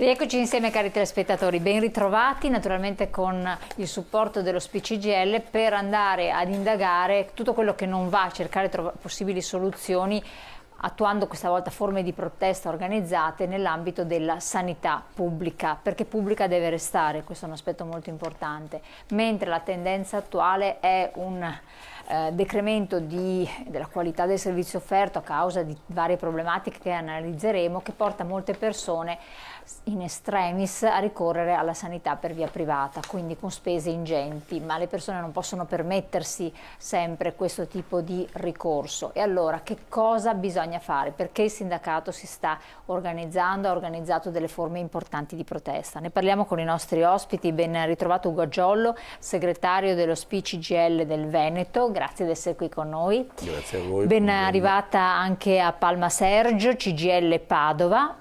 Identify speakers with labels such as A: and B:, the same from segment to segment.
A: Rieccoci insieme, cari telespettatori, ben ritrovati naturalmente con il supporto dello SPCGL per andare ad indagare tutto quello che non va, a cercare possibili soluzioni, attuando questa volta forme di protesta organizzate nell'ambito della sanità pubblica, perché pubblica deve restare, questo è un aspetto molto importante, mentre la tendenza attuale è un decremento della qualità del servizio offerto a causa di varie problematiche che analizzeremo, che porta molte persone in extremis a ricorrere alla sanità per via privata, quindi con spese ingenti, ma le persone non possono permettersi sempre questo tipo di ricorso. E allora che cosa bisogna fare? Perché il sindacato si sta organizzando, ha organizzato delle forme importanti di protesta. Ne parliamo con i nostri ospiti. Ben ritrovato Ugo Aggiollo, segretario dello SPCGL del Veneto, grazie di essere qui con noi.
B: Grazie a voi.
A: Ben arrivata anche a Palma Sergio, CGL Padova.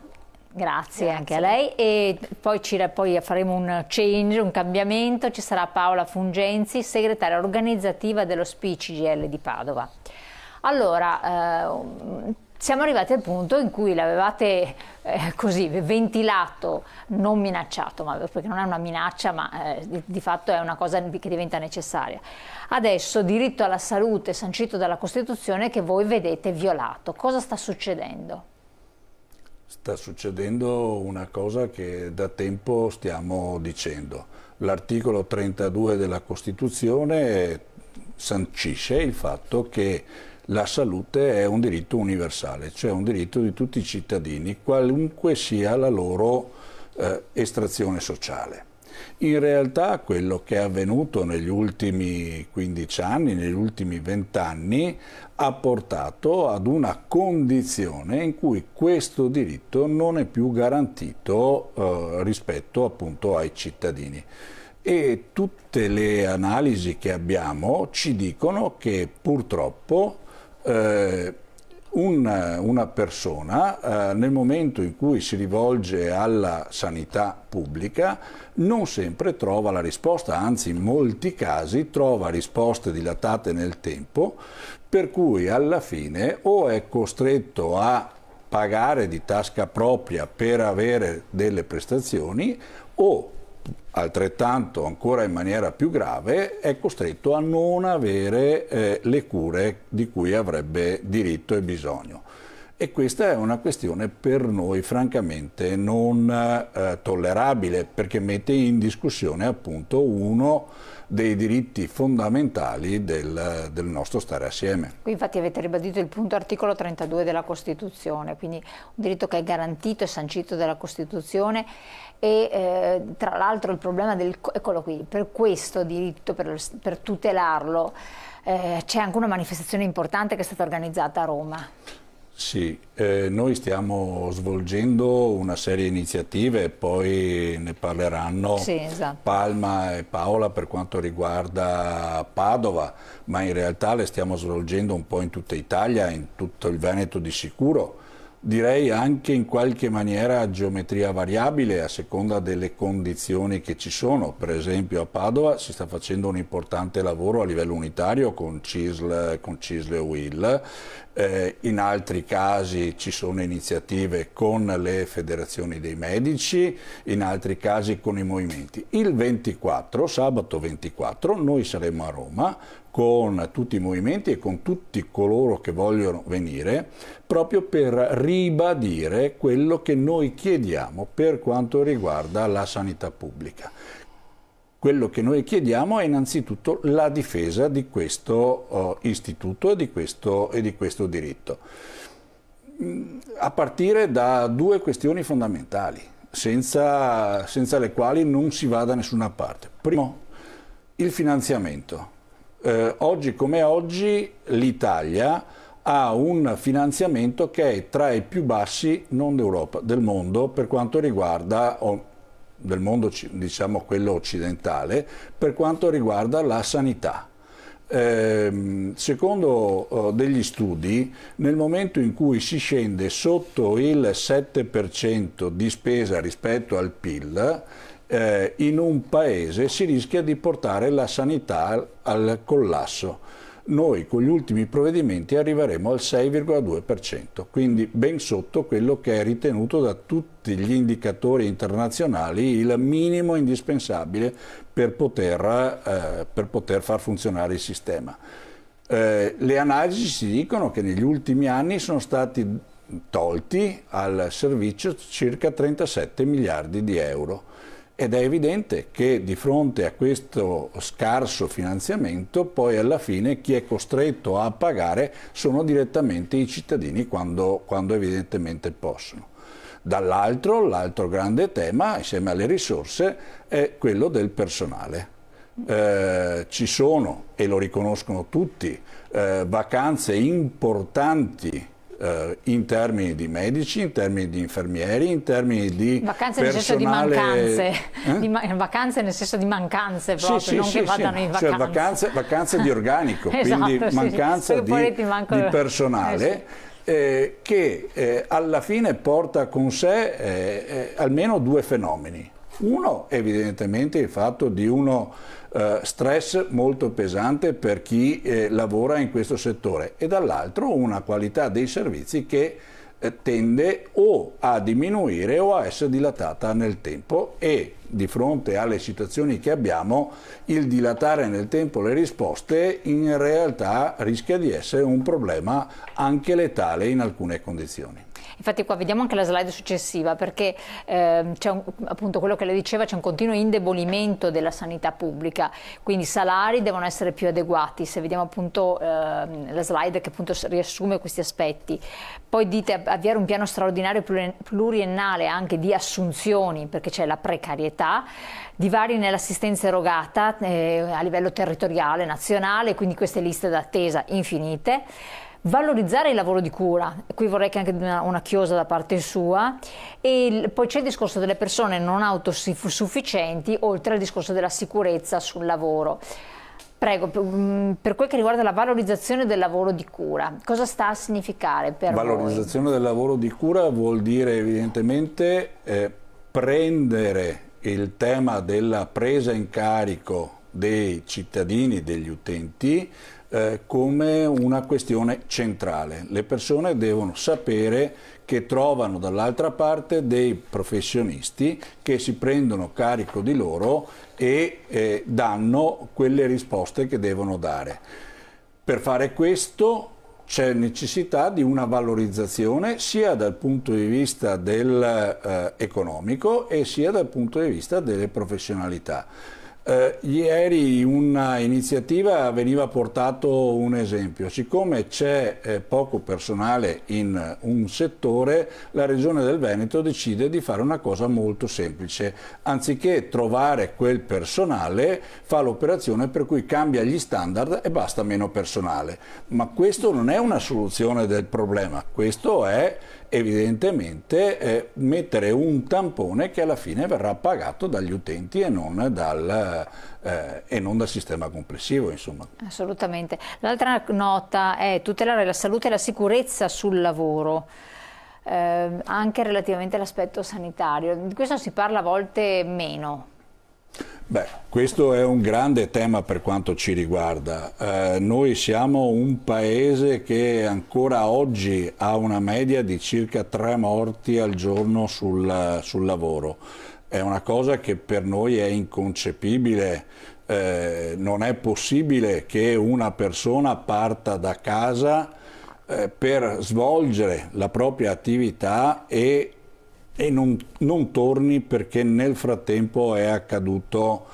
A: Grazie anche a lei, e poi faremo un change, un cambiamento, ci sarà Paola Fungenzi, segretaria organizzativa dello SPCGL di Padova. Allora, siamo arrivati al punto in cui l'avevate così ventilato, non minacciato, perché non è una minaccia, ma di fatto è una cosa che diventa necessaria. Adesso diritto alla salute sancito dalla Costituzione che voi vedete violato. Cosa sta succedendo?
B: Sta succedendo una cosa che da tempo stiamo dicendo. L'articolo 32 della Costituzione sancisce il fatto che la salute è un diritto universale, cioè un diritto di tutti i cittadini, qualunque sia la loro estrazione sociale. In realtà quello che è avvenuto negli ultimi 15 anni, negli ultimi 20 anni, ha portato ad una condizione in cui questo diritto non è più garantito rispetto appunto ai cittadini. E tutte le analisi che abbiamo ci dicono che purtroppo una persona nel momento in cui si rivolge alla sanità pubblica non sempre trova la risposta, anzi in molti casi trova risposte dilatate nel tempo, per cui alla fine o è costretto a pagare di tasca propria per avere delle prestazioni o altrettanto, ancora in maniera più grave, è costretto a non avere le cure di cui avrebbe diritto e bisogno. E questa è una questione per noi francamente non tollerabile, perché mette in discussione appunto uno dei diritti fondamentali del nostro stare assieme.
A: Qui infatti avete ribadito il punto articolo 32 della Costituzione, quindi un diritto che è garantito e sancito dalla Costituzione. E tra l'altro il problema eccolo qui, per questo diritto, per tutelarlo, c'è anche una manifestazione importante che è stata organizzata a Roma.
B: Sì, noi stiamo svolgendo una serie di iniziative, poi ne parleranno esatto. Palma e Paola per quanto riguarda Padova, ma in realtà le stiamo svolgendo un po' in tutta Italia, in tutto il Veneto di sicuro. Direi anche in qualche maniera a geometria variabile a seconda delle condizioni che ci sono. Per esempio a Padova si sta facendo un importante lavoro a livello unitario con CISL e UIL. In altri casi ci sono iniziative con le federazioni dei medici, in altri casi con i movimenti. Il 24, sabato 24, noi saremo a Roma con tutti i movimenti e con tutti coloro che vogliono venire, proprio per ribadire quello che noi chiediamo per quanto riguarda la sanità pubblica. Quello che noi chiediamo è innanzitutto la difesa di questo istituto e di questo diritto, a partire da due questioni fondamentali, senza le quali non si va da nessuna parte. Primo, il finanziamento. Oggi come oggi l'Italia ha un finanziamento che è tra i più bassi, non d'Europa, del mondo per quanto riguarda, del mondo diciamo quello occidentale, per quanto riguarda la sanità. Secondo degli studi, nel momento in cui si scende sotto il 7% di spesa rispetto al PIL, in un paese si rischia di portare la sanità al collasso. noi con gli ultimi provvedimenti arriveremo al 6,2%, quindi ben sotto quello che è ritenuto da tutti gli indicatori internazionali il minimo indispensabile per poter far funzionare il sistema. Le analisi ci dicono che negli ultimi anni sono stati tolti al servizio circa 37 miliardi di euro. Ed è evidente che di fronte a questo scarso finanziamento poi alla fine chi è costretto a pagare sono direttamente i cittadini quando evidentemente possono. Dall'altro, l'altro grande tema insieme alle risorse è quello del personale. Ci sono, e lo riconoscono tutti, vacanze importanti in termini di medici, in termini di infermieri, in termini di
A: vacanze
B: personale...
A: nel senso di mancanze, vacanze nel senso di mancanze proprio,
B: sì,
A: non
B: sì,
A: che vadano in vacanza.
B: Cioè vacanze di organico,
A: Esatto,
B: quindi mancanza di personale che alla fine porta con sé almeno due fenomeni. Uno evidentemente il fatto di uno stress molto pesante per chi lavora in questo settore e dall'altro una qualità dei servizi che tende o a diminuire o a essere dilatata nel tempo e di fronte alle situazioni che abbiamo il dilatare nel tempo le risposte in realtà rischia di essere un problema anche letale in alcune condizioni.
A: Infatti qua vediamo anche la slide successiva perché c'è appunto quello che lei diceva, c'è un continuo indebolimento della sanità pubblica, quindi i salari devono essere più adeguati, se vediamo appunto la slide che appunto riassume questi aspetti. Poi dite avviare un piano straordinario pluriennale anche di assunzioni perché c'è la precarietà, divari nell'assistenza erogata a livello territoriale, nazionale, quindi queste liste d'attesa infinite. Valorizzare il lavoro di cura, qui vorrei che anche una chiosa da parte sua, e poi c'è il discorso delle persone non autosufficienti, oltre al discorso della sicurezza sul lavoro. Prego, per quel che riguarda la valorizzazione del lavoro di cura, cosa sta a significare per voi?
B: Valorizzazione del lavoro di cura vuol dire evidentemente prendere il tema della presa in carico dei cittadini, degli utenti, come una questione centrale. Le persone devono sapere che trovano dall'altra parte dei professionisti che si prendono carico di loro e danno quelle risposte che devono dare. Per fare questo c'è necessità di una valorizzazione sia dal punto di vista economico e sia dal punto di vista delle professionalità. Ieri in una iniziativa veniva portato un esempio, siccome c'è poco personale in un settore, la Regione del Veneto decide di fare una cosa molto semplice, anziché trovare quel personale fa l'operazione per cui cambia gli standard e basta meno personale, ma questo non è una soluzione del problema, questo è evidentemente mettere un tampone che alla fine verrà pagato dagli utenti e non dal sistema complessivo, insomma. Assolutamente.
A: L'altra nota è tutelare la salute e la sicurezza sul lavoro, anche relativamente all'aspetto sanitario. Di questo si parla a volte meno.
B: Beh, questo è un grande tema per quanto ci riguarda. Noi siamo un paese che ancora oggi ha una media di circa 3 morti al giorno sul lavoro. È una cosa che per noi è inconcepibile. Non è possibile che una persona parta da casa per svolgere la propria attività e non torni perché nel frattempo è accaduto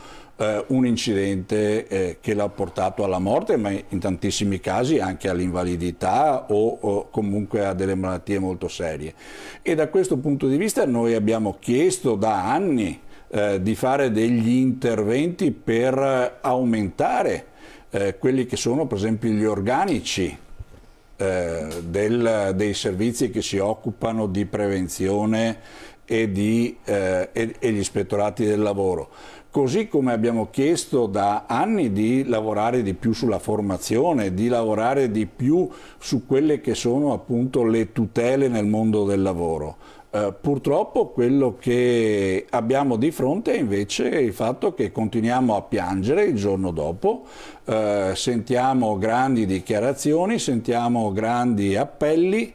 B: un incidente che l'ha portato alla morte, ma in tantissimi casi anche all'invalidità o comunque a delle malattie molto serie. E da questo punto di vista noi abbiamo chiesto da anni di fare degli interventi per aumentare quelli che sono per esempio gli organici dei servizi che si occupano di prevenzione e gli ispettorati del lavoro. Così come abbiamo chiesto da anni di lavorare di più sulla formazione, di lavorare di più su quelle che sono appunto le tutele nel mondo del lavoro. Purtroppo quello che abbiamo di fronte è invece il fatto che continuiamo a piangere il giorno dopo, sentiamo grandi dichiarazioni, sentiamo grandi appelli,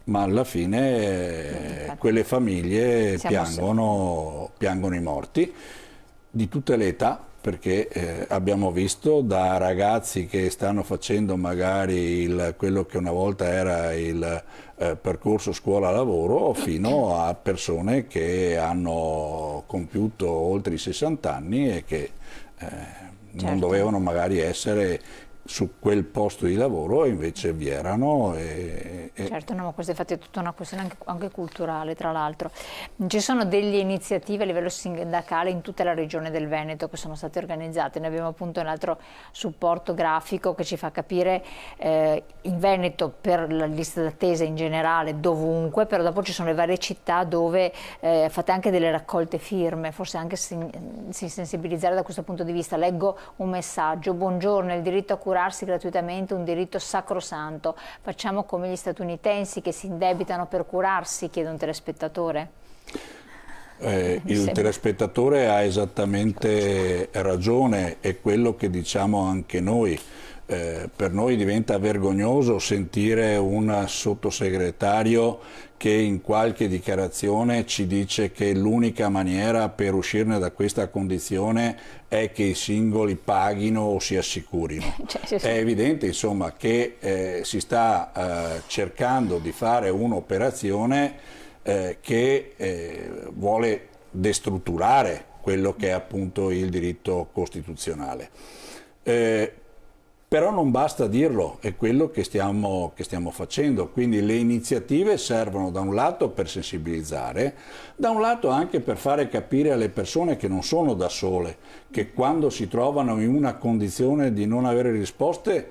B: ma alla fine quelle famiglie piangono i morti di tutte le età, perché abbiamo visto da ragazzi che stanno facendo magari quello che una volta era il percorso scuola-lavoro, fino a persone che hanno compiuto oltre i 60 anni e che non dovevano magari essere su quel posto di lavoro e invece vi erano.
A: Certo, no, ma questa infatti è tutta una questione anche culturale, tra l'altro. Ci sono delle iniziative a livello sindacale in tutta la regione del Veneto che sono state organizzate. Noi abbiamo appunto un altro supporto grafico che ci fa capire in Veneto per la lista d'attesa in generale dovunque, però dopo ci sono le varie città dove fate anche delle raccolte firme, forse anche sensibilizzare da questo punto di vista. Leggo un messaggio: buongiorno, il diritto a curarsi gratuitamente un diritto sacrosanto, facciamo come gli statunitensi che si indebitano per curarsi, chiede un telespettatore.
B: Il telespettatore ha esattamente ragione, è quello che diciamo anche noi. Per noi diventa vergognoso sentire un sottosegretario che in qualche dichiarazione ci dice che l'unica maniera per uscirne da questa condizione è che i singoli paghino o si assicurino. È evidente, insomma, che si sta cercando di fare un'operazione che vuole destrutturare quello che è appunto il diritto costituzionale. Però non basta dirlo, è quello che stiamo facendo, quindi le iniziative servono da un lato per sensibilizzare, da un lato anche per fare capire alle persone che non sono da sole, che quando si trovano in una condizione di non avere risposte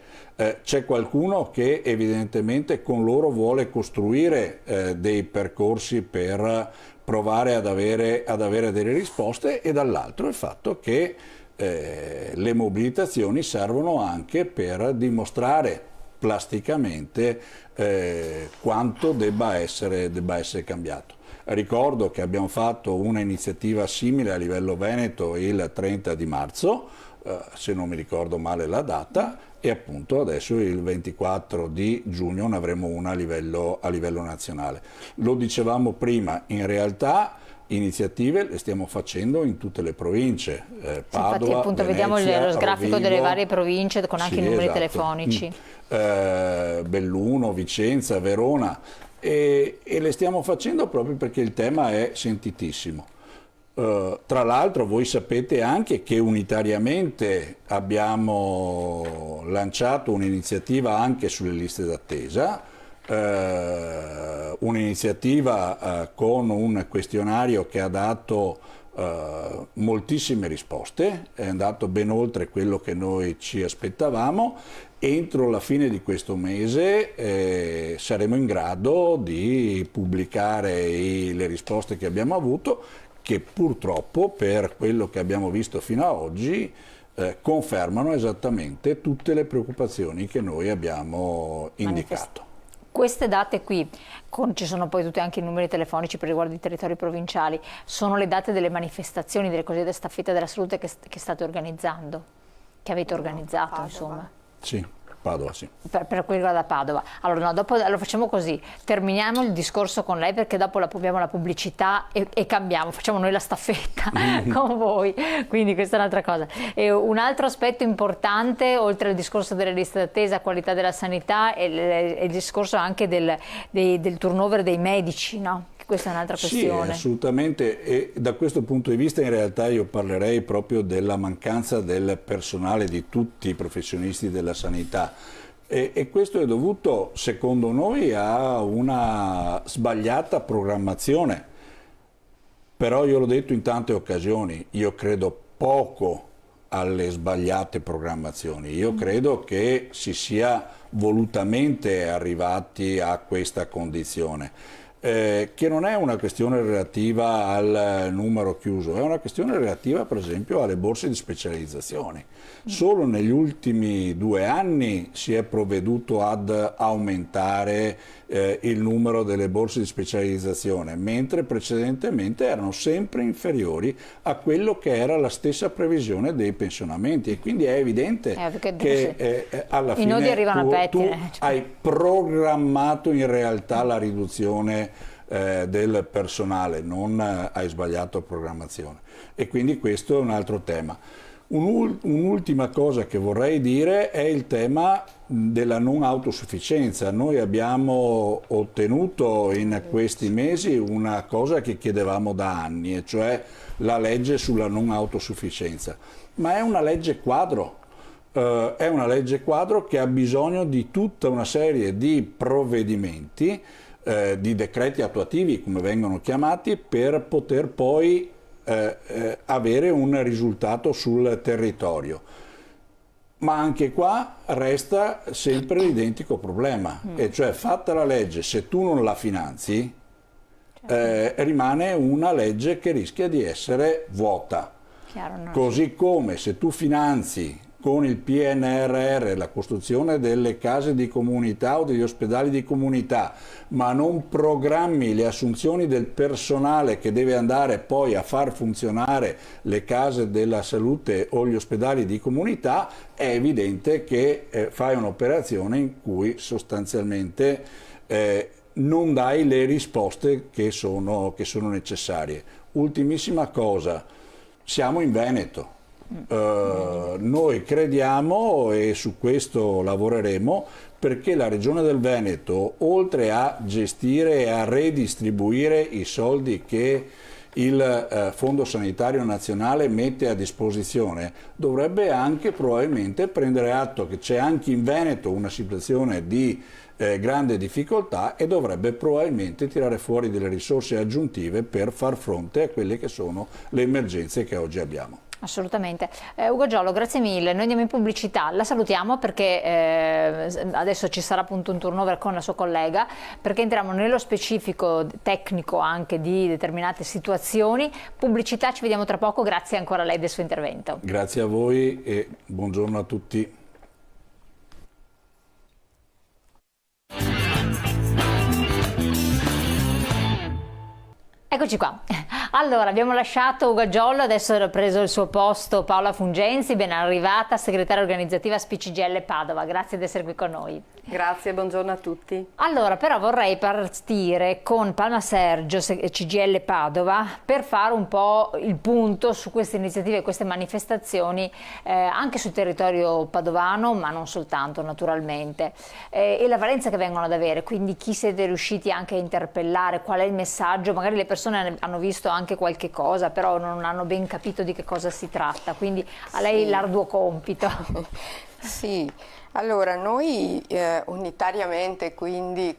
B: c'è qualcuno che evidentemente con loro vuole costruire dei percorsi per provare ad avere delle risposte, e dall'altro il fatto che le mobilitazioni servono anche per dimostrare plasticamente quanto debba essere cambiato. Ricordo che abbiamo fatto un'iniziativa simile a livello veneto il 30 di marzo, se non mi ricordo male la data, e appunto adesso il 24 di giugno ne avremo una a livello nazionale. Lo dicevamo prima, in realtà iniziative le stiamo facendo in tutte le province, Padova,
A: infatti appunto
B: Venezia,
A: vediamo lo grafico
B: Rovigo,
A: delle varie province con anche i numeri telefonici.
B: Belluno, Vicenza, Verona, e le stiamo facendo proprio perché il tema è sentitissimo. Tra l'altro voi sapete anche che unitariamente abbiamo lanciato un'iniziativa anche sulle liste d'attesa, un'iniziativa con un questionario che ha dato moltissime risposte, è andato ben oltre quello che noi ci aspettavamo. Entro la fine di questo mese saremo in grado di pubblicare le risposte che abbiamo avuto, che purtroppo per quello che abbiamo visto fino ad oggi confermano esattamente tutte le preoccupazioni che noi abbiamo indicato.
A: Queste date qui, ci sono poi tutti anche i numeri telefonici per riguardo i territori provinciali, sono le date delle manifestazioni, delle cosiddette staffette della salute che state organizzando, che avete organizzato,
C: Padova.
A: insomma.
B: Sì, Padova, sì.
A: Per quello che riguarda Padova. Allora, no, dopo lo facciamo così, terminiamo il discorso con lei perché dopo abbiamo la pubblicità e cambiamo, facciamo noi la staffetta con voi, quindi questa è un'altra cosa. E un altro aspetto importante, oltre al discorso delle liste d'attesa, qualità della sanità, è il discorso anche del turnover dei medici, no? Questa è un'altra questione.
B: Sì, assolutamente, e da questo punto di vista in realtà io parlerei proprio della mancanza del personale di tutti i professionisti della sanità, e questo è dovuto secondo noi a una sbagliata programmazione. Però io l'ho detto in tante occasioni, io credo poco alle sbagliate programmazioni, io credo che si sia volutamente arrivati a questa condizione. Che non è una questione relativa al numero chiuso, è una questione relativa per esempio alle borse di specializzazione. Solo negli ultimi 2 anni si è provveduto ad aumentare il numero delle borse di specializzazione, mentre precedentemente erano sempre inferiori a quello che era la stessa previsione dei pensionamenti, e quindi è evidente che alla fine tu hai programmato in realtà la riduzione del personale, non hai sbagliato programmazione, e quindi questo è un altro tema. Un'ultima cosa che vorrei dire è il tema della non autosufficienza. Noi abbiamo ottenuto in questi mesi una cosa che chiedevamo da anni, e cioè la legge sulla non autosufficienza, ma è una legge quadro. È una legge quadro che ha bisogno di tutta una serie di provvedimenti, di decreti attuativi come vengono chiamati, per poter poi avere un risultato sul territorio. Ma anche qua resta sempre l'identico problema, e cioè, fatta la legge, se tu non la finanzi, rimane una legge che rischia di essere vuota. Così come se tu finanzi con il PNRR la costruzione delle case di comunità o degli ospedali di comunità, ma non programmi le assunzioni del personale che deve andare poi a far funzionare le case della salute o gli ospedali di comunità, è evidente che fai un'operazione in cui sostanzialmente non dai le risposte che sono necessarie. Ultimissima cosa, siamo in Veneto. Noi crediamo, e su questo lavoreremo, perché la Regione del Veneto, oltre a gestire e a redistribuire i soldi che il Fondo Sanitario Nazionale mette a disposizione, dovrebbe anche probabilmente prendere atto che c'è anche in Veneto una situazione di grande difficoltà, e dovrebbe probabilmente tirare fuori delle risorse aggiuntive per far fronte a quelle che sono le emergenze che oggi abbiamo.
A: Assolutamente. Ugo Giollo, grazie mille. Noi andiamo in pubblicità, la salutiamo perché adesso ci sarà appunto un turnover con la sua collega, perché entriamo nello specifico tecnico anche di determinate situazioni. Pubblicità, ci vediamo tra poco, grazie ancora a lei del suo intervento.
B: Grazie a voi e buongiorno a tutti.
A: Eccoci qua. Allora, abbiamo lasciato Ugo Giollo, adesso ha preso il suo posto Paola Fungensi, ben arrivata, segretaria organizzativa SPCGIL Padova. Grazie di essere qui con noi.
C: Grazie, buongiorno a tutti.
A: Allora, però vorrei partire con Palma Sergio, CGIL Padova, per fare un po' il punto su queste iniziative e queste manifestazioni anche sul territorio padovano, ma non soltanto naturalmente, e la valenza che vengono ad avere, quindi chi siete riusciti anche a interpellare, qual è il messaggio, magari le persone hanno visto anche qualche cosa, però non hanno ben capito di che cosa si tratta, quindi a lei l'arduo compito.
C: Sì, allora noi unitariamente, quindi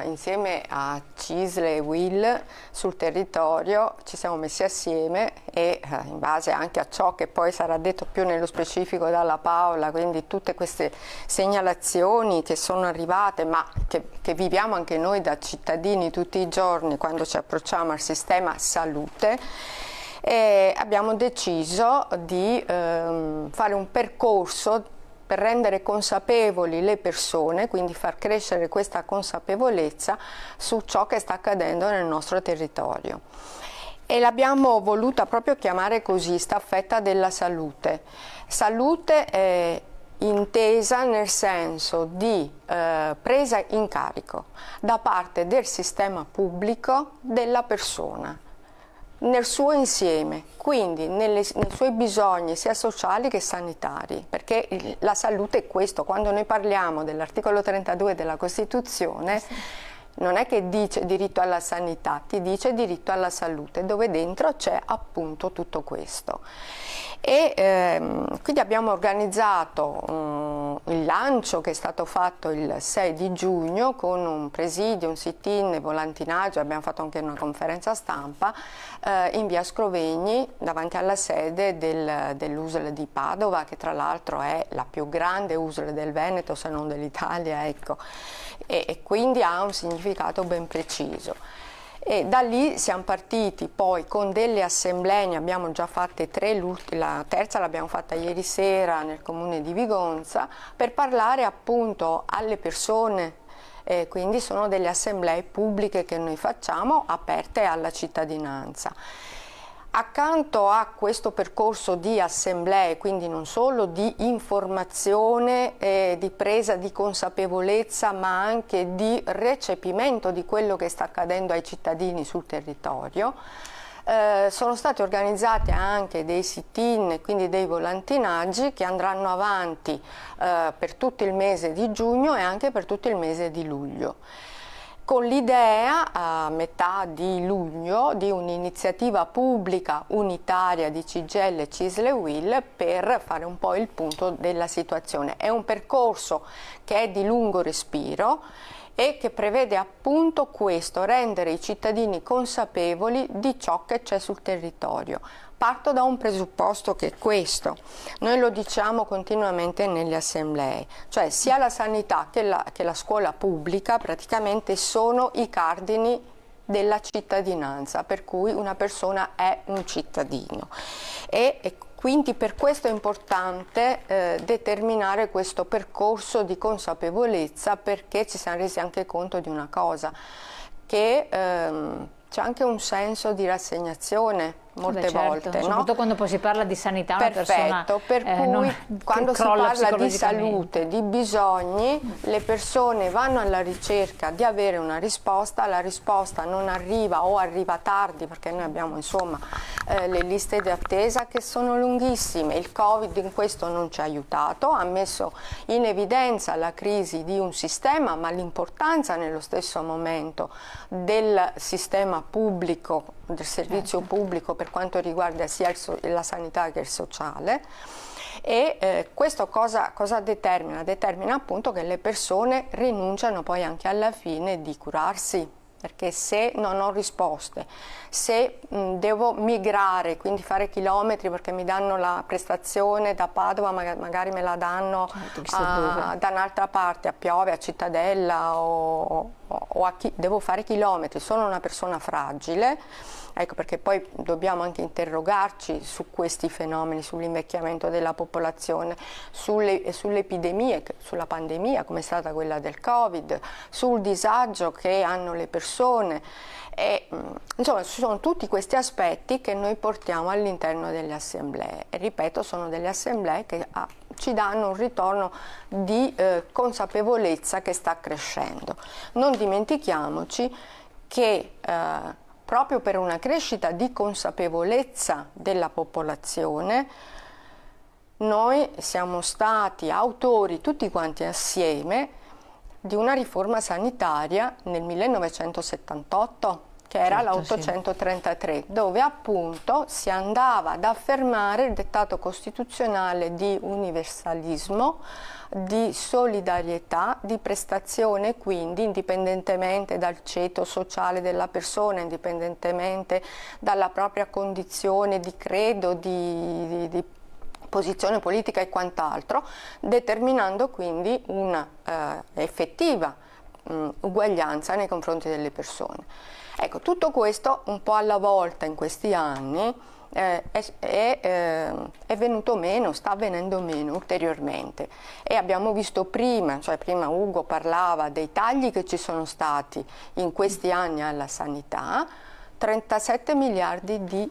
C: insieme a CISL e WIL sul territorio ci siamo messi assieme e in base anche a ciò che poi sarà detto più nello specifico dalla Paola, quindi tutte queste segnalazioni che sono arrivate ma che viviamo anche noi da cittadini tutti i giorni quando ci approcciamo al sistema salute, e abbiamo deciso di fare un percorso per rendere consapevoli le persone, quindi far crescere questa consapevolezza su ciò che sta accadendo nel nostro territorio. E l'abbiamo voluta proprio chiamare così, staffetta della salute. Salute intesa nel senso di presa in carico da parte del sistema pubblico della persona, nel suo insieme, quindi nei suoi bisogni sia sociali che sanitari, perché la salute è questo. Quando noi parliamo dell'articolo 32 della Costituzione, non è che dice diritto alla sanità, ti dice diritto alla salute, dove dentro c'è appunto tutto questo. E quindi abbiamo organizzato il lancio che è stato fatto il 6 di giugno con un presidio, un sit-in e volantinaggio, abbiamo fatto anche una conferenza stampa in via Scrovegni davanti alla sede dell'USL di Padova, che tra l'altro è la più grande USL del Veneto se non dell'Italia, ecco, e quindi ha un significato ben preciso. E da lì siamo partiti poi con delle assemblee, ne abbiamo già fatte 3, la terza l'abbiamo fatta ieri sera nel comune di Vigonza, per parlare appunto alle persone, quindi sono delle assemblee pubbliche che noi facciamo aperte alla cittadinanza. Accanto a questo percorso di assemblee, quindi non solo di informazione, di presa di consapevolezza, ma anche di recepimento di quello che sta accadendo ai cittadini sul territorio, sono stati organizzati anche dei sit-in, quindi dei volantinaggi che andranno avanti per tutto il mese di giugno e anche per tutto il mese di luglio, con l'idea a metà di luglio di un'iniziativa pubblica unitaria di CGIL, CISL e UIL per fare un po' il punto della situazione. È un percorso che è di lungo respiro e che prevede appunto questo, rendere i cittadini consapevoli di ciò che c'è sul territorio. Parto da un presupposto che è questo, noi lo diciamo continuamente nelle assemblee, cioè sia la sanità che la scuola pubblica praticamente sono i cardini della cittadinanza, per cui una persona è un cittadino. E quindi per questo è importante determinare questo percorso di consapevolezza, perché ci siamo resi anche conto di una cosa, che c'è anche un senso di rassegnazione molte volte, no?
A: Soprattutto quando poi si parla di sanità,
C: perfetto,
A: una persona
C: per cui quando si parla di salute, di bisogni, le persone vanno alla ricerca di avere una risposta, la risposta non arriva o arriva tardi, perché noi abbiamo insomma le liste di attesa che sono lunghissime. Il Covid in questo non ci ha aiutato, ha messo in evidenza la crisi di un sistema, ma l'importanza nello stesso momento del sistema pubblico, del servizio pubblico per quanto riguarda sia la sanità che il sociale. E questo cosa determina? Determina appunto che le persone rinunciano poi anche alla fine di curarsi, perché se non ho risposte, se devo migrare, quindi fare chilometri perché mi danno la prestazione da Padova, magari me la danno da un'altra parte, a Piove, a Cittadella o devo fare chilometri, sono una persona fragile. Ecco perché poi dobbiamo anche interrogarci su questi fenomeni, sull'invecchiamento della popolazione, sulle epidemie, sulla pandemia come è stata quella del Covid, sul disagio che hanno le persone. Insomma, ci sono tutti questi aspetti che noi portiamo all'interno delle assemblee. E ripeto, sono delle assemblee che ci danno un ritorno di consapevolezza che sta crescendo. Non dimentichiamoci che proprio per una crescita di consapevolezza della popolazione, noi siamo stati autori tutti quanti assieme di una riforma sanitaria nel 1978, che era la 833, dove appunto si andava ad affermare il dettato costituzionale di universalismo, di solidarietà, di prestazione, quindi indipendentemente dal ceto sociale della persona, indipendentemente dalla propria condizione di credo, di posizione politica e quant'altro, determinando quindi una effettiva uguaglianza nei confronti delle persone. Ecco, tutto questo un po' alla volta in questi anni è venuto meno, sta avvenendo meno ulteriormente, e abbiamo visto prima Ugo parlava dei tagli che ci sono stati in questi anni alla sanità, 37 miliardi di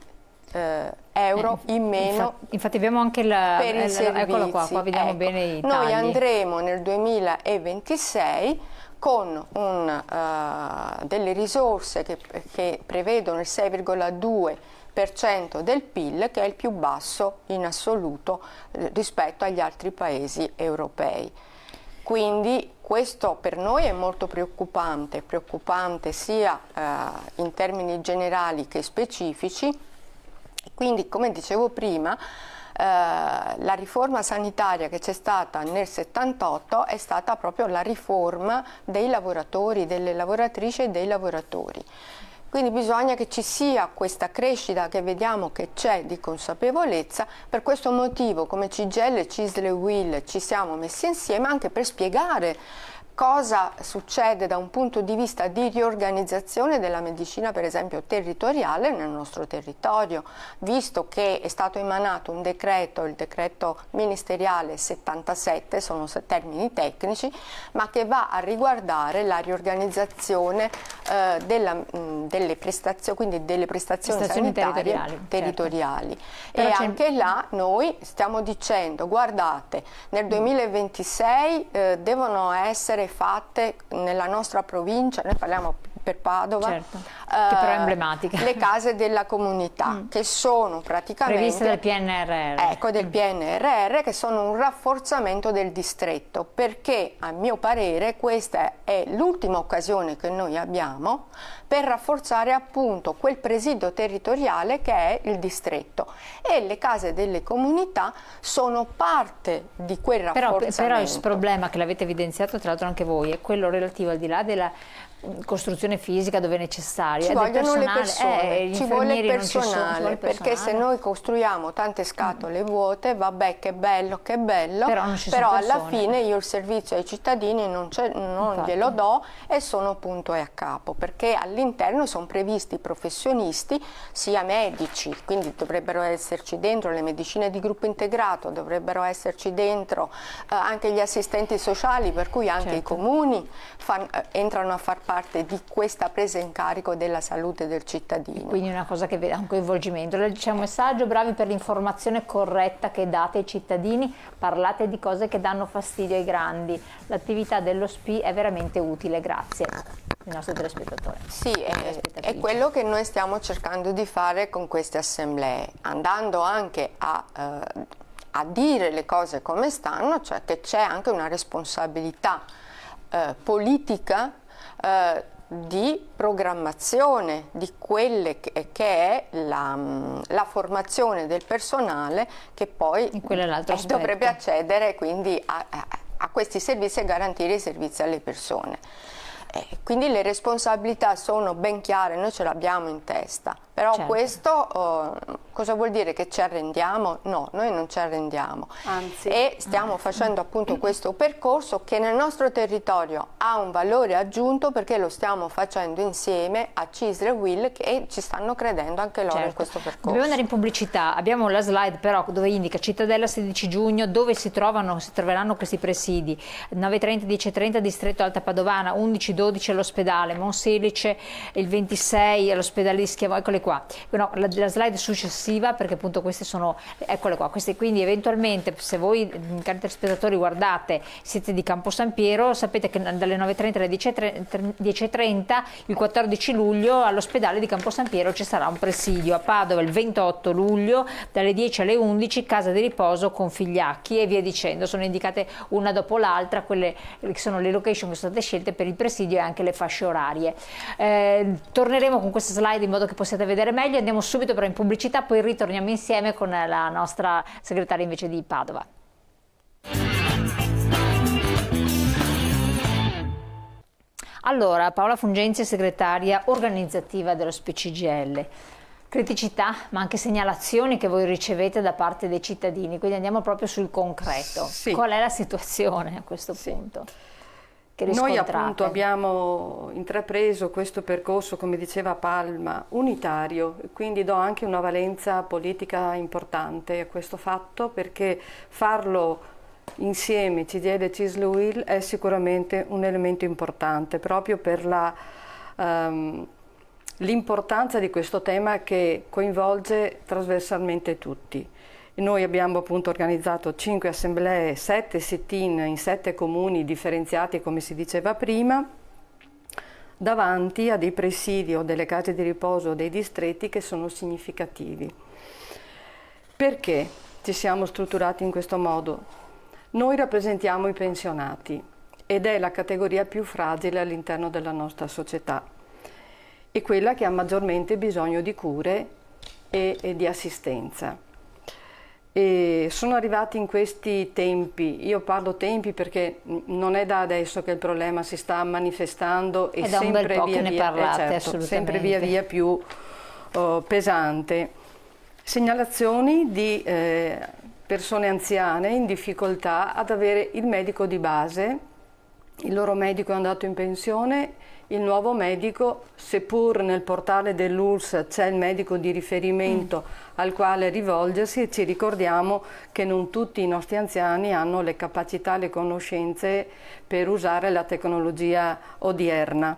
C: euro in meno.
A: Infatti abbiamo anche per i servizi. Eccolo qua vediamo bene i tagli.
C: Noi andremo nel 2026 con delle risorse che prevedono il 6,2% del PIL, che è il più basso in assoluto rispetto agli altri paesi europei. Quindi questo per noi è molto preoccupante sia in termini generali che specifici. Quindi, come dicevo prima, la riforma sanitaria che c'è stata nel 78 è stata proprio la riforma dei lavoratori, delle lavoratrici e dei lavoratori. Quindi bisogna che ci sia questa crescita che vediamo che c'è di consapevolezza. Per questo motivo come CGIL, CISL e UIL ci siamo messi insieme anche per spiegare cosa succede da un punto di vista di riorganizzazione della medicina, per esempio territoriale, nel nostro territorio, visto che è stato emanato un decreto, il decreto ministeriale 77, sono termini tecnici, ma che va a riguardare la riorganizzazione delle prestazioni, quindi delle prestazioni sanitarie territoriali. Certo. E anche là noi stiamo dicendo, guardate, nel 2026 devono essere fatte nella nostra provincia, noi parliamo per Padova,
A: certo, che però è emblematica,
C: le case della comunità, che sono praticamente
A: previste dal PNRR.
C: Ecco, del PNRR, che sono un rafforzamento del distretto, perché a mio parere questa è l'ultima occasione che noi abbiamo per rafforzare appunto quel presidio territoriale che è il distretto, e le case delle comunità sono parte di quel rafforzamento.
A: Però il problema che l'avete evidenziato tra l'altro anche voi è quello relativo, al di là della costruzione fisica dove è necessaria,
C: ci vogliono le persone, ci vuole il
A: personale,
C: perché se noi costruiamo tante scatole vuote, vabbè, che bello, però alla fine io il servizio ai cittadini non glielo do e sono punto e a capo, perché all'interno sono previsti professionisti, sia medici, quindi dovrebbero esserci dentro le medicine di gruppo integrato, dovrebbero esserci dentro anche gli assistenti sociali, per cui anche i comuni entrano a far parte di questa presa in carico della salute del cittadino.
A: Quindi una cosa che vede un coinvolgimento. C'è un messaggio: bravi per l'informazione corretta che date ai cittadini, parlate di cose che danno fastidio ai grandi, l'attività dello SPI è veramente utile, grazie. Il nostro telespettatore.
C: Sì, è quello che noi stiamo cercando di fare con queste assemblee, andando anche a dire le cose come stanno, cioè che c'è anche una responsabilità politica di programmazione di quelle che è la formazione del personale che poi dovrebbe accedere quindi a questi servizi e garantire i servizi alle persone. Quindi le responsabilità sono ben chiare, noi ce l'abbiamo in testa, però questo cosa vuol dire? Che ci arrendiamo? No, noi non ci arrendiamo.
D: Anzi.
C: E stiamo facendo appunto questo percorso che nel nostro territorio ha un valore aggiunto, perché lo stiamo facendo insieme a CISL e UIL, che ci stanno credendo anche loro in questo percorso.
A: Dobbiamo andare in pubblicità, abbiamo la slide però dove indica Cittadella 16 giugno, dove si troveranno questi presidi: 9:30, 10:30 Distretto Alta Padovana, 11-12 all'ospedale, Monselice il 26 all'ospedale di Schiavone, eccole qua. No, la slide successiva, perché appunto queste sono, eccole qua, queste, quindi eventualmente se voi, cari telespettatori, guardate, siete di Campo San Piero, sapete che dalle 9:30 alle 10:30 il 14 luglio all'ospedale di Campo San Piero ci sarà un presidio. A Padova il 28 luglio dalle 10 alle 11 casa di riposo con Figliacchi, e via dicendo, sono indicate una dopo l'altra quelle che sono le location che sono state scelte per il presidio e anche le fasce orarie. Torneremo con questa slide in modo che possiate vedere meglio. Andiamo subito però in pubblicità, poi ritorniamo insieme con la nostra segretaria invece di Padova. Allora, Paola Fungenzi, segretaria organizzativa dello SPI CGIL. Criticità, ma anche segnalazioni che voi ricevete da parte dei cittadini, quindi andiamo proprio sul concreto.
D: Sì.
A: Qual è la situazione a questo punto?
D: Noi appunto abbiamo intrapreso questo percorso, come diceva Palma, unitario, quindi do anche una valenza politica importante a questo fatto, perché farlo insieme CGIL e CISL UIL è sicuramente un elemento importante proprio per l'importanza di questo tema che coinvolge trasversalmente tutti. Noi abbiamo appunto organizzato 5 assemblee, 7 sit-in in 7 comuni differenziati, come si diceva prima, davanti a dei presidi o delle case di riposo dei distretti che sono significativi. Perché ci siamo strutturati in questo modo? Noi rappresentiamo i pensionati ed è la categoria più fragile all'interno della nostra società e quella che ha maggiormente bisogno di cure e di assistenza. E sono arrivati in questi tempi, io parlo tempi perché non è da adesso che il problema si sta manifestando e sempre via via più pesante. Segnalazioni di persone anziane in difficoltà ad avere il medico di base, il loro medico è andato in pensione, il nuovo medico, seppur nel portale dell'ULSS c'è il medico di riferimento al quale rivolgersi, e ci ricordiamo che non tutti i nostri anziani hanno le capacità, le conoscenze per usare la tecnologia odierna.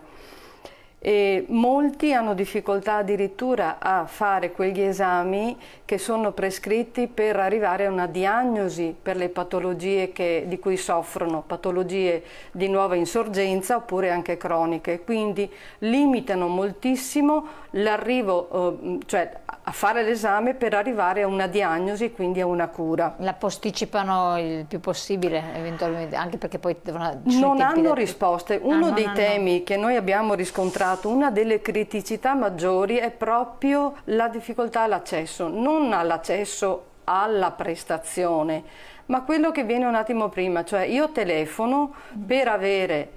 D: E molti hanno difficoltà addirittura a fare quegli esami che sono prescritti per arrivare a una diagnosi per le patologie di cui soffrono, patologie di nuova insorgenza oppure anche croniche, quindi limitano moltissimo l'arrivo, cioè a fare l'esame per arrivare a una diagnosi e quindi a una cura.
A: La posticipano il più possibile eventualmente, anche perché poi
D: non hanno risposte. Uno dei temi che noi abbiamo riscontrato, una delle criticità maggiori è proprio la difficoltà all'accesso, non all'accesso alla prestazione, ma quello che viene un attimo prima, cioè io telefono per avere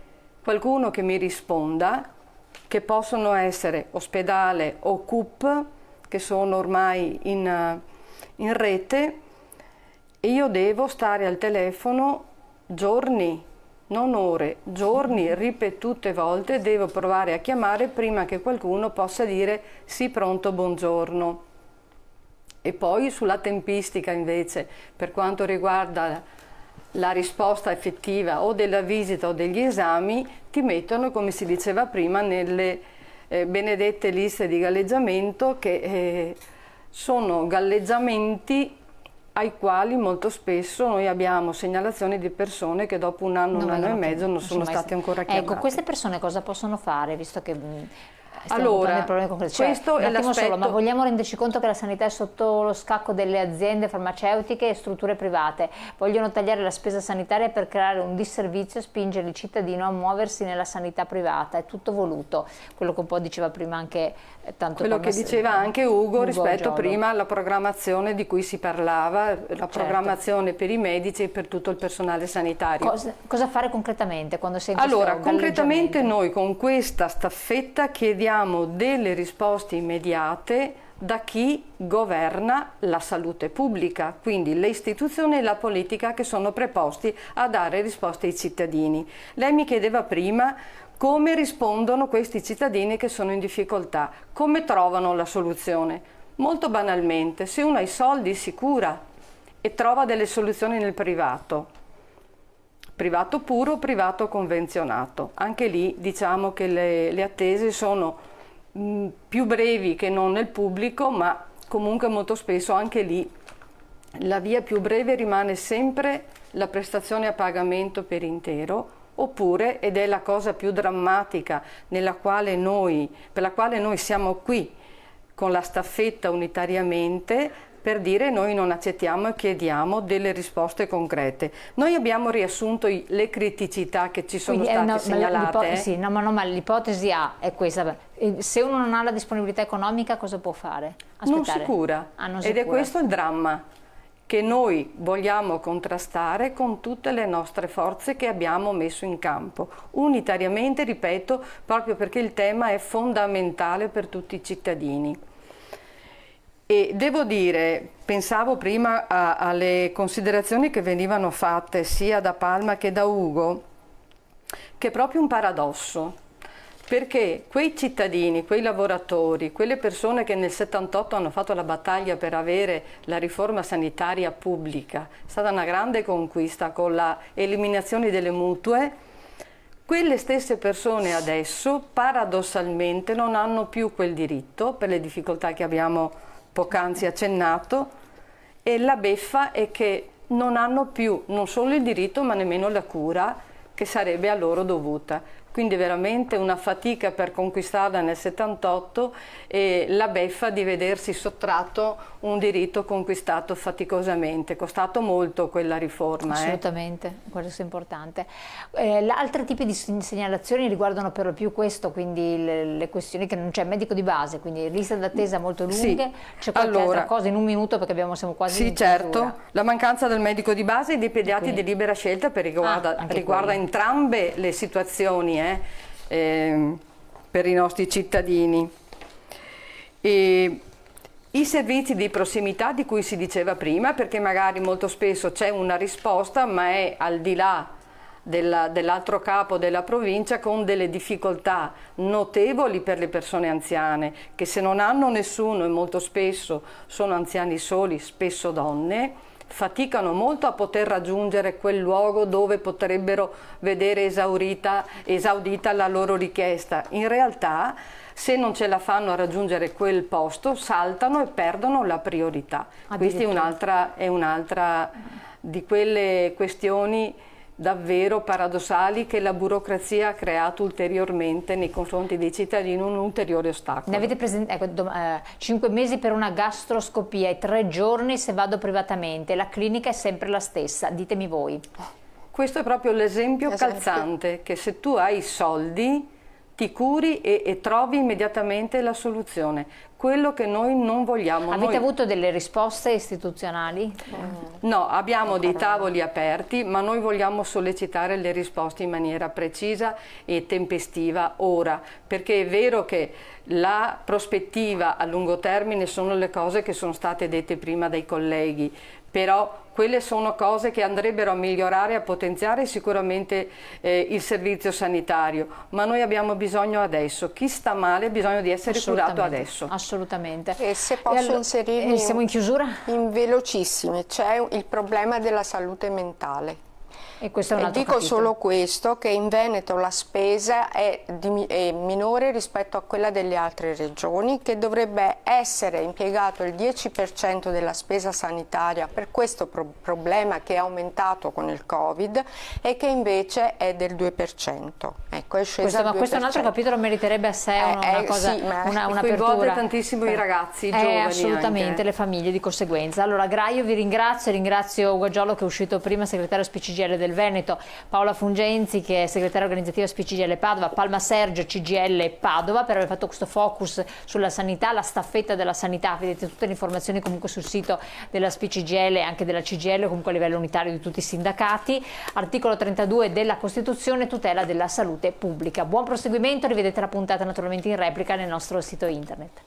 D: qualcuno che mi risponda, che possono essere ospedale o CUP, che sono ormai in rete, e io devo stare al telefono giorni, non ore, giorni, ripetute volte, devo provare a chiamare prima che qualcuno possa dire sì, pronto, buongiorno. E poi sulla tempistica invece, per quanto riguarda la risposta effettiva o della visita o degli esami, ti mettono, come si diceva prima, nelle benedette liste di galleggiamento, che sono galleggiamenti ai quali molto spesso noi abbiamo segnalazioni di persone che dopo un anno e mezzo non sono state ancora chiamate.
A: Ecco, queste persone cosa possono fare, visto che
D: allora,
A: questo è l'aspetto. Ma vogliamo renderci conto che la sanità è sotto lo scacco delle aziende farmaceutiche e strutture private. Vogliono tagliare la spesa sanitaria per creare un disservizio e spingere il cittadino a muoversi nella sanità privata. È tutto voluto. Quello che un po' diceva prima anche
D: quello che diceva anche Ugo rispetto prima alla programmazione di cui si parlava, la programmazione per i medici e per tutto il personale sanitario.
A: Cosa fare concretamente quando senti
D: Allora, concretamente noi con questa staffetta chiediamo delle risposte immediate da chi governa la salute pubblica, quindi le istituzioni e la politica che sono preposti a dare risposte ai cittadini. Lei mi chiedeva prima come rispondono questi cittadini che sono in difficoltà, come trovano la soluzione. Molto banalmente, se uno ha i soldi si cura e trova delle soluzioni nel privato puro, privato convenzionato. Anche lì diciamo che le attese sono più brevi che non nel pubblico, ma comunque molto spesso anche lì la via più breve rimane sempre la prestazione a pagamento per intero, oppure, ed è la cosa più drammatica per la quale noi siamo qui con la staffetta unitariamente, per dire noi non accettiamo e chiediamo delle risposte concrete. Noi abbiamo riassunto le criticità che ci sono state segnalate.
A: Ma l'ipotesi è questa. Se uno non ha la disponibilità economica cosa può fare? Aspettare.
D: Non si cura. Ed è questo il dramma che noi vogliamo contrastare con tutte le nostre forze che abbiamo messo in campo, unitariamente, ripeto, proprio perché il tema è fondamentale per tutti i cittadini. E devo dire, pensavo prima alle considerazioni che venivano fatte sia da Palma che da Ugo, che è proprio un paradosso, perché quei cittadini, quei lavoratori, quelle persone che nel 78 hanno fatto la battaglia per avere la riforma sanitaria pubblica, è stata una grande conquista con l'eliminazione delle mutue, quelle stesse persone adesso paradossalmente non hanno più quel diritto per le difficoltà che abbiamo poc'anzi accennato, e la beffa è che non hanno più non solo il diritto ma nemmeno la cura che sarebbe a loro dovuta. quindi veramente una fatica per conquistarla nel 78 e la beffa di vedersi sottratto un diritto conquistato faticosamente. È costato molto quella riforma.
A: Assolutamente, questo è importante. Altri tipi di segnalazioni riguardano per lo più questo, quindi le questioni che non c'è medico di base, quindi liste d'attesa molto lunghe.
D: Sì.
A: C'è qualche altra cosa in un minuto perché siamo quasi in
D: certo,
A: chiusura.
D: La mancanza del medico di base e dei pediatri di libera scelta riguarda entrambe le situazioni per i nostri cittadini. E i servizi di prossimità di cui si diceva prima, perché magari molto spesso c'è una risposta ma è al di là dell'altro capo della provincia, con delle difficoltà notevoli per le persone anziane che, se non hanno nessuno, e molto spesso sono anziani soli, spesso donne, faticano molto a poter raggiungere quel luogo dove potrebbero vedere esaudita la loro richiesta. In realtà, se non ce la fanno a raggiungere quel posto, saltano e perdono la priorità. Questa è un'altra di quelle questioni davvero paradossali che la burocrazia ha creato ulteriormente nei confronti dei cittadini, un ulteriore ostacolo.
A: Ne avete presente? 5 mesi per una gastroscopia e 3 giorni se vado privatamente, la clinica è sempre la stessa, ditemi voi.
D: Questo è proprio l'esempio calzante, che se tu hai i soldi ti curi e trovi immediatamente la soluzione. Quello che noi non vogliamo.
A: Avete avuto delle risposte istituzionali?
D: No, abbiamo dei tavoli aperti, ma noi vogliamo sollecitare le risposte in maniera precisa e tempestiva ora, perché è vero che la prospettiva a lungo termine sono le cose che sono state dette prima dai colleghi, però quelle sono cose che andrebbero a migliorare e a potenziare sicuramente il servizio sanitario, ma noi abbiamo bisogno adesso, chi sta male ha bisogno di essere curato adesso.
A: Assolutamente.
C: E se posso inserire,
A: siamo in chiusura?
C: In velocissimi, c'è il problema della salute mentale.
A: E questo è un altro
C: dico
A: capitolo.
C: solo questo, che in Veneto la spesa è minore rispetto a quella delle altre regioni, che dovrebbe essere impiegato il 10% della spesa sanitaria per questo problema che è aumentato con il Covid e che invece è del 2%. Ecco, è scesa al 2%.
A: Questo è un altro capitolo, meriterebbe a sé una cosa,
C: sì,
A: un'apertura.
D: Coinvolge tantissimo i ragazzi, i giovani
A: assolutamente,
D: anche.
A: Le famiglie di conseguenza. Allora, Gra, io vi ringrazio Ugo Giollo, che è uscito prima, segretario SPCGL del Veneto, Paola Fungenzi, che è segretaria organizzativa SPCGL Padova, Palma Sergio, CGL Padova, per aver fatto questo focus sulla sanità, la staffetta della sanità. Vedete tutte le informazioni comunque sul sito della SPCGL e anche della CGL, comunque a livello unitario di tutti i sindacati. Articolo 32 della Costituzione, tutela della salute pubblica. Buon proseguimento, rivedete la puntata naturalmente in replica nel nostro sito internet.